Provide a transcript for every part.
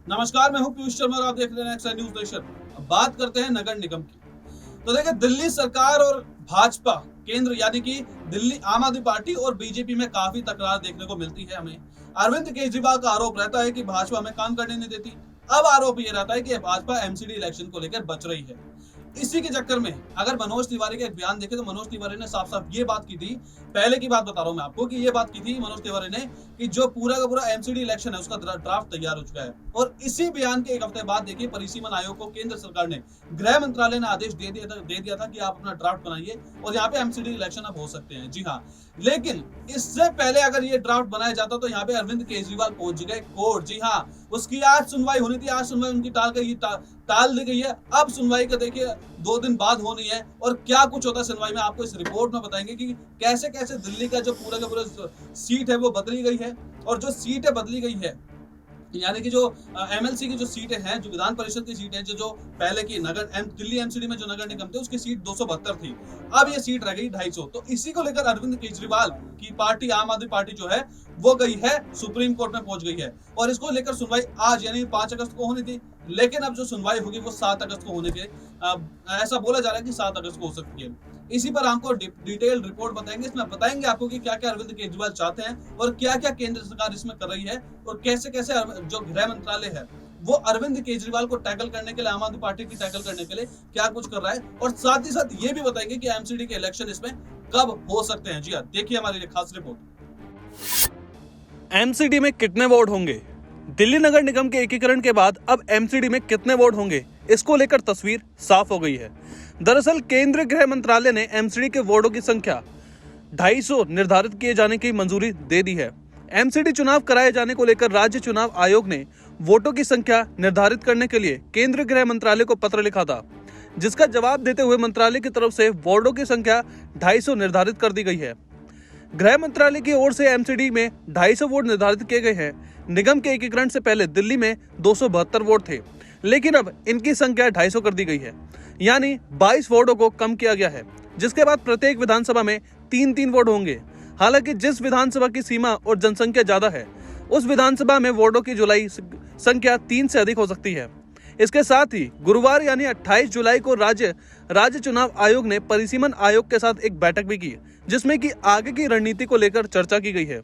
नमस्कार, मैं हूं पीयूष शर्मा और आप देख रहे हैं एक्साइड न्यूज नेशन। अब बात करते हैं नगर निगम की। तो देखिए, दिल्ली सरकार और भाजपा केंद्र यानी कि दिल्ली आम आदमी पार्टी और बीजेपी में काफी तकरार देखने को मिलती है हमें। अरविंद केजरीवाल का आरोप रहता है कि भाजपा हमें काम करने नहीं देती। अब आरोप ये रहता है कि भाजपा एमसीडी इलेक्शन को लेकर बच रही है। इसी के चक्कर में अगर मनोज तिवारी का एक बयान देखें तो मनोज तिवारी ने साफ साफ ये बात की थी। पहले की बात बता रहा हूं मैं आपको कि ये बात की थी मनोज तिवारी ने कि जो पूरा का पूरा एमसीडी इलेक्शन है उसका ड्राफ्ट तैयार हो चुका है। और इसी बयान के एक हफ्ते बाद देखिए, परिसीमन आयोग को केंद्र सरकार ने, गृह मंत्रालय ने आदेश दे दिया था कि आप अपना ड्राफ्ट बनाइए और यहाँ पे एमसीडी इलेक्शन अब हो सकते हैं। जी हाँ, लेकिन इससे पहले अगर ये ड्राफ्ट बनाया जाता तो यहाँ पे अरविंद केजरीवाल पहुंच गए कोर्ट। जी हाँ, उसकी आज सुनवाई होनी थी, आज सुनवाई उनकी टाल दी गई है। अब सुनवाई का देखिए 2 दिन बाद होनी है और क्या कुछ होता है सुनवाई में आपको इस रिपोर्ट में बताएंगे कि कैसे कैसे दिल्ली का जो पूरा का पूरा सीट है वो बदली गई है। और जो सीटें बदली गई है यानी कि जो एमएलसी की जो सीटें हैं, जो विधान परिषद की सीटें, जो पहले की दिल्ली एमसीडी में जो नगर निगम थे उसकी सीट 272 थी, अब ये सीट रह गई 250। तो इसी को लेकर अरविंद केजरीवाल की पार्टी आम आदमी पार्टी जो है वो गई है सुप्रीम कोर्ट में पहुंच गई है। और इसको लेकर सुनवाई आज यानी 5 अगस्त को होनी थी, लेकिन अब जो सुनवाई होगी वो 7 अगस्त को होने के ऐसा बोला जा रहा है कि 7 अगस्त को हो सकती है। इसी पर हमको डिटेल रिपोर्ट बताएंगे, इसमें बताएंगे आपको कि क्या क्या अरविंद केजरीवाल चाहते हैं और क्या क्या केंद्र सरकार इसमें कर रही है और कैसे कैसे जो गृह मंत्रालय है वो अरविंद केजरीवाल को टैकल करने के लिए, आम आदमी पार्टी की टैकल करने के लिए क्या कुछ कर रहा है। और साथ ही साथ ये भी बताएंगे कि एमसीडी के इलेक्शन इसमें कब हो सकते हैं। जी हाँ, देखिए हमारी खास रिपोर्ट। एमसीडी में कितने वार्ड होंगे? दिल्ली नगर निगम के एकीकरण के बाद अब एमसीडी में कितने वार्ड होंगे, इसको लेकर तस्वीर साफ हो गई है। दरअसल केंद्रीय गृह मंत्रालय ने एमसीडी के वार्डों की संख्या 250 निर्धारित किए जाने की मंजूरी दे दी है। एमसीडी चुनाव कराए जाने को लेकर राज्य चुनाव आयोग ने वोटों की संख्या निर्धारित करने के लिए केंद्रीय गृह मंत्रालय को पत्र लिखा था, जिसका जवाब देते हुए मंत्रालय की तरफ से वार्डों की संख्या 250 निर्धारित कर दी गई है। गृह मंत्रालय की ओर से एमसीडी में 250 वार्ड निर्धारित किए गए हैं। निगम के एकीकरण से पहले दिल्ली में 272 वार्ड थे, लेकिन अब इनकी संख्या 250 कर दी गई है, यानी 22 वार्डों को कम किया गया है, जिसके बाद प्रत्येक विधानसभा में 3-3 वार्ड होंगे। हालांकि जिस विधानसभा की सीमा और जनसंख्या ज्यादा है उस विधानसभा में वार्डों की जुलाई संख्या 3 से अधिक हो सकती है। इसके साथ ही गुरुवार यानी 28 जुलाई को राज्य चुनाव आयोग ने परिसीमन आयोग के साथ एक बैठक भी की, जिसमें कि आगे की रणनीति को लेकर चर्चा की गई है।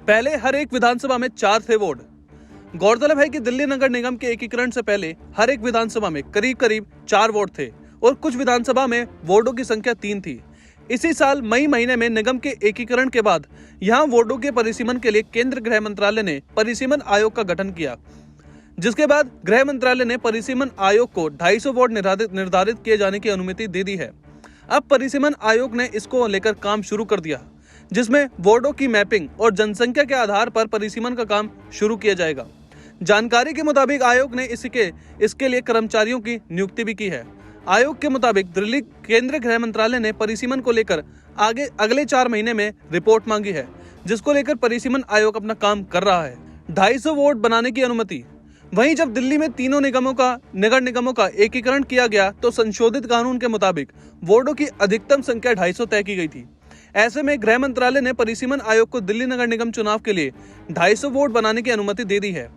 पहले हर एक विधानसभा में 4 थे वार्ड। गौरतलब है कि दिल्ली नगर निगम के एकीकरण से पहले हर एक विधानसभा में करीब 4 वार्ड थे और कुछ विधानसभा में वार्डों की संख्या 3 थी। इसी साल मई महीने में निगम के एकीकरण के बाद यहाँ वार्डों के परिसीमन के लिए केंद्र गृह मंत्रालय ने परिसीमन आयोग का गठन किया, जिसके बाद गृह मंत्रालय ने परिसीमन आयोग को 250 वार्ड निर्धारित किए जाने की अनुमति दे दी है। अब परिसीमन आयोग ने इसको लेकर काम शुरू कर दिया, जिसमें वार्डों की मैपिंग और जनसंख्या के आधार पर परिसीमन का काम शुरू किया जाएगा। जानकारी के मुताबिक आयोग ने इसके लिए कर्मचारियों की नियुक्ति भी की है। आयोग के मुताबिक दिल्ली केंद्रीय गृह मंत्रालय ने परिसीमन को लेकर अगले 4 महीने में रिपोर्ट मांगी है, जिसको लेकर परिसीमन आयोग अपना काम कर रहा है। 250 वार्ड बनाने की अनुमति। वहीं जब दिल्ली में तीनों नगर निगमों का एकीकरण किया गया तो संशोधित कानून के मुताबिक वार्डों की अधिकतम संख्या 250 तय की गई थी। ऐसे में गृह मंत्रालय ने परिसीमन आयोग को दिल्ली नगर निगम चुनाव के लिए 250 वोट बनाने की अनुमति दे दी है।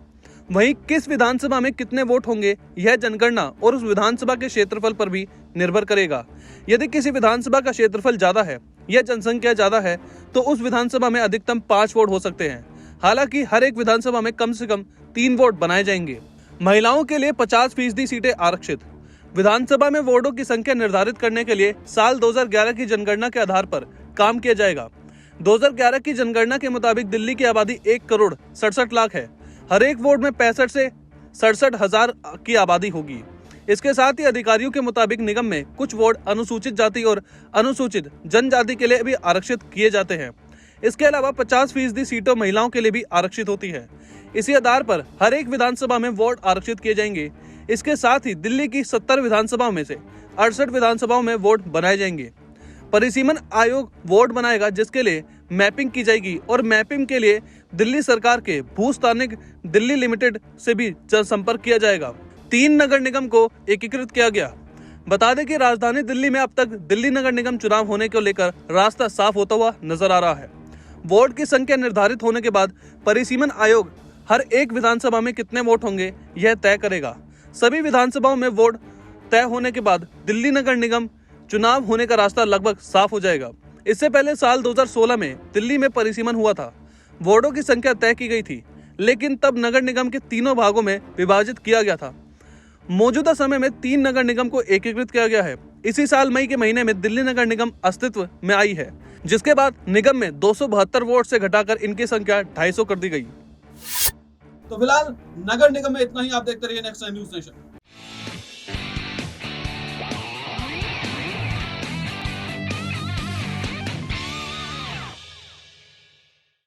वहीं किस विधानसभा में कितने वोट होंगे, यह जनगणना और उस विधानसभा के क्षेत्रफल पर भी निर्भर करेगा। यदि किसी विधानसभा का क्षेत्रफल ज्यादा है या जनसंख्या ज्यादा है तो उस विधानसभा में अधिकतम 5 वोट हो सकते हैं। हालांकि हर एक विधानसभा में कम से कम 3 वोट बनाए जाएंगे। महिलाओं के लिए 50% सीटें आरक्षित। विधानसभा में वार्डों की संख्या निर्धारित करने के लिए साल 2011 की जनगणना के आधार पर काम किया जाएगा। 2011 की जनगणना के मुताबिक दिल्ली की आबादी 1 करोड़ 67 लाख है। हर एक वार्ड में 65 से 67 हजार की आबादी होगी। इसके साथ ही अधिकारियों के मुताबिक निगम में कुछ वार्ड अनुसूचित जाति और अनुसूचित जनजाति के लिए भी आरक्षित किए जाते हैं। इसके अलावा 50% सीटों महिलाओं के लिए भी आरक्षित होती है। इसी आधार पर हर एक विधानसभा में वार्ड आरक्षित किए जाएंगे। इसके साथ ही दिल्ली की 70 विधानसभाओं में से 68 विधानसभाओं में वार्ड बनाए जाएंगे। परिसीमन आयोग वार्ड बनाएगा, जिसके लिए मैपिंग की जाएगी और मैपिंग के लिए दिल्ली सरकार के भूस्थानिक दिल्ली लिमिटेड से भी संपर्क किया जाएगा। 3 नगर निगम को एकीकृत किया गया। बता दें कि राजधानी दिल्ली में अब तक दिल्ली नगर निगम चुनाव होने को लेकर रास्ता साफ होता हुआ नजर आ रहा है। वार्ड की संख्या निर्धारित होने के बाद परिसीमन आयोग हर एक विधानसभा में कितने वोट होंगे यह तय करेगा। सभी विधानसभाओं में वोट तय होने के बाद दिल्ली नगर निगम चुनाव होने का रास्ता लगभग साफ हो जाएगा। इससे पहले साल 2016 में दिल्ली में परिसीमन हुआ था, वार्डों की संख्या तय की गई थी, लेकिन तब नगर निगम के तीनों भागों में विभाजित किया गया था। मौजूदा समय में 3 नगर निगम को एकीकृत किया गया है। इसी साल मई के महीने में दिल्ली नगर निगम अस्तित्व में आई है, जिसके बाद निगम में 272 वोट से घटाकर इनकी संख्या 250 कर दी गई। तो फिलहाल नगर निगम में इतना ही। आप देखते रहिए नेक्स्ट न्यूज नेशन।